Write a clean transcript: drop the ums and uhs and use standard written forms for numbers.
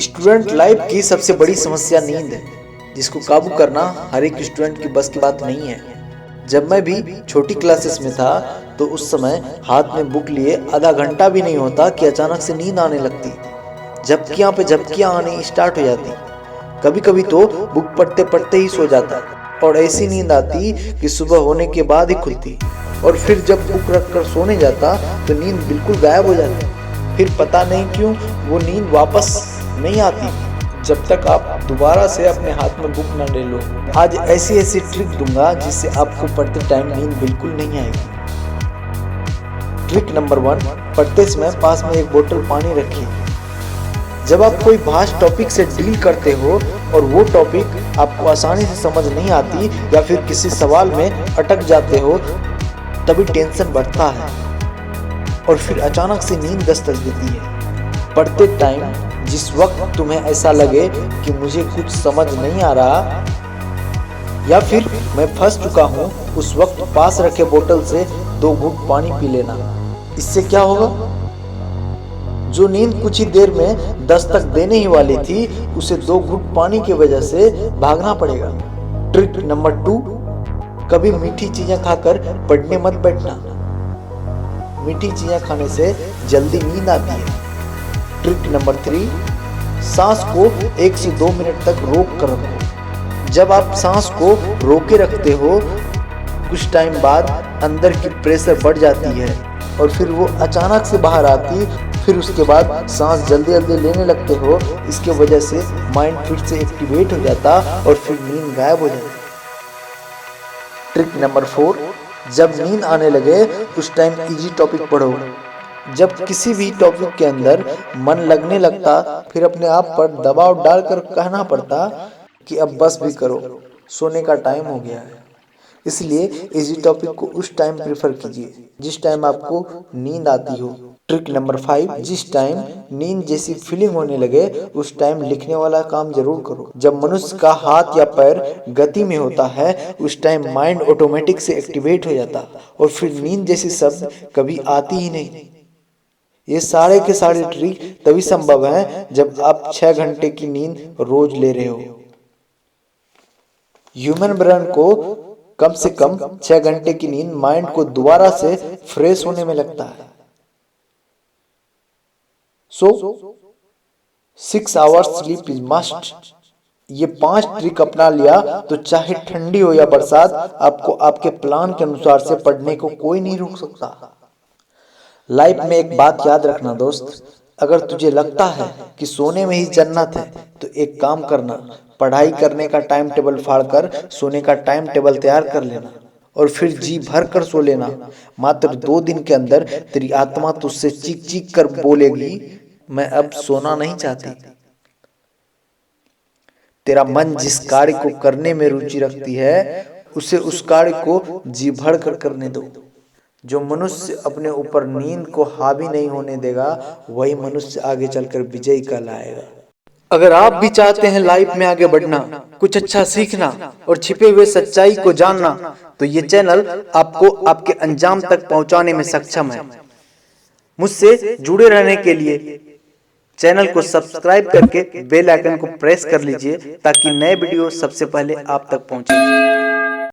Student life की सबसे बड़ी समस्या नींद है, जिसको काबू करना हर एक स्टूडेंट की बस की बात नहीं है। जब मैं भी छोटी क्लासेस में था तो उस समय हाथ में बुक लिए आधा घंटा भी नहीं होता कि अचानक से नींद आने लगती। झपकियां पे झपकियां आने स्टार्ट हो जाती। कभी कभी तो बुक पढ़ते पढ़ते ही सो जाता और ऐसी नींद आती कि सुबह होने के बाद ही खुलती। और फिर जब बुक रख कर सोने जाता तो नींद बिल्कुल गायब हो जाती। फिर पता नहीं क्यों वो नींद वापस नहीं आती जब तक आप दोबारा से अपने हाथ में बुक न ले लो। आज ऐसी ऐसी ट्रिक दूंगा जिससे आपको पढ़ते टाइम नींद बिल्कुल नहीं आएगी। ट्रिक नंबर 1, पढ़ते समय पास में एक बोतल पानी रखिए। जब आप कोई भाष टॉपिक से डील करते हो और वो टॉपिक आपको आसानी से समझ नहीं आती या फिर किसी सवाल में अटक जाते हो, तभी टेंशन बढ़ता है और फिर अचानक से नींद दस्तक देती है। पढ़ते टाइम जिस वक्त तुम्हें ऐसा लगे कि मुझे कुछ समझ नहीं आ रहा या फिर मैं फंस चुका हूँ, उस वक्त पास रखे बोतल से 2 घूंट पानी पी लेना। इससे क्या होगा? जो नींद कुछ ही देर में दस्तक देने ही वाली थी, उसे 2 घूंट पानी की वजह से भागना पड़ेगा। ट्रिक नंबर 2, कभी मीठी चीजें खाकर पढ़ने मत बैठना। मीठी चीजें खाने से जल्दी नींद आती है। ट्रिक नंबर 3, सांस को 1 से 2 मिनट तक रोक कर रखो। जब आप सांस को रोके रखते हो, कुछ टाइम बाद अंदर की प्रेशर बढ़ जाती है और फिर वो अचानक से बाहर आती। फिर उसके बाद सांस जल्दी जल्दी लेने लगते हो। इसके वजह से माइंड फिर से एक्टिवेट हो जाता और फिर नींद गायब हो जाती। ट्रिक नंबर 4, जब नींद आने लगे उस टाइम इजी टॉपिक पढ़ो। जब किसी भी टॉपिक के अंदर मन लगने लगता, फिर अपने आप पर दबाव डालकर कहना पड़ता कि अब बस भी करो, सोने का टाइम हो गया है। इसलिए इजी टॉपिक को उस टाइम प्रेफर कीजिए जिस टाइम आपको नींद आती हो। ट्रिक नंबर 5, जिस टाइम नींद जैसी फीलिंग होने लगे उस टाइम लिखने वाला काम जरूर करो। जब मनुष्य का हाथ या पैर गति में होता है, उस टाइम माइंड ऑटोमेटिक से एक्टिवेट हो जाता और फिर नींद जैसी शब्द कभी आती ही नहीं। ये सारे के सारे ट्रिक तभी संभव है जब आप 6 घंटे की नींद रोज ले रहे हो। ह्यूमन ब्रेन को कम से कम 6 घंटे की नींद माइंड को दोबारा से फ्रेश होने में लगता है। 6 आवर्स स्लीप इज मस्ट। ये 5 ट्रिक अपना लिया तो चाहे ठंडी हो या बरसात, आपको आपके प्लान के अनुसार से पढ़ने को कोई नहीं रोक सकता। लाइफ में एक बात याद रखना दोस्त, अगर तुझे लगता है कि सोने में ही जन्नत है तो एक काम करना, पढ़ाई करने का टाइम टेबल फाड़कर सोने का टाइम टेबल तैयार कर लेना और फिर जी भर कर सो लेना। मात्र 2 दिन के अंदर तेरी आत्मा तुझसे चीख चीख कर बोलेगी, मैं अब सोना नहीं चाहती। तेरा मन जिस कार्य को करने में रुचि रखती है, उसे उस कार्य को जी भर कर करने दो। जो मनुष्य अपने ऊपर नींद को हावी नहीं होने देगा, वही मनुष्य आगे चलकर विजयी कहलाएगा। अगर आप भी चाहते हैं लाइफ में आगे बढ़ना, कुछ अच्छा सीखना और छिपे हुए सच्चाई को जानना, तो ये चैनल आपको आपके अंजाम तक पहुंचाने में सक्षम है। मुझसे जुड़े रहने के लिए चैनल को सब्सक्राइब करके बेल आइकन को प्रेस कर लीजिए ताकि नए वीडियो सबसे पहले आप तक पहुंचे।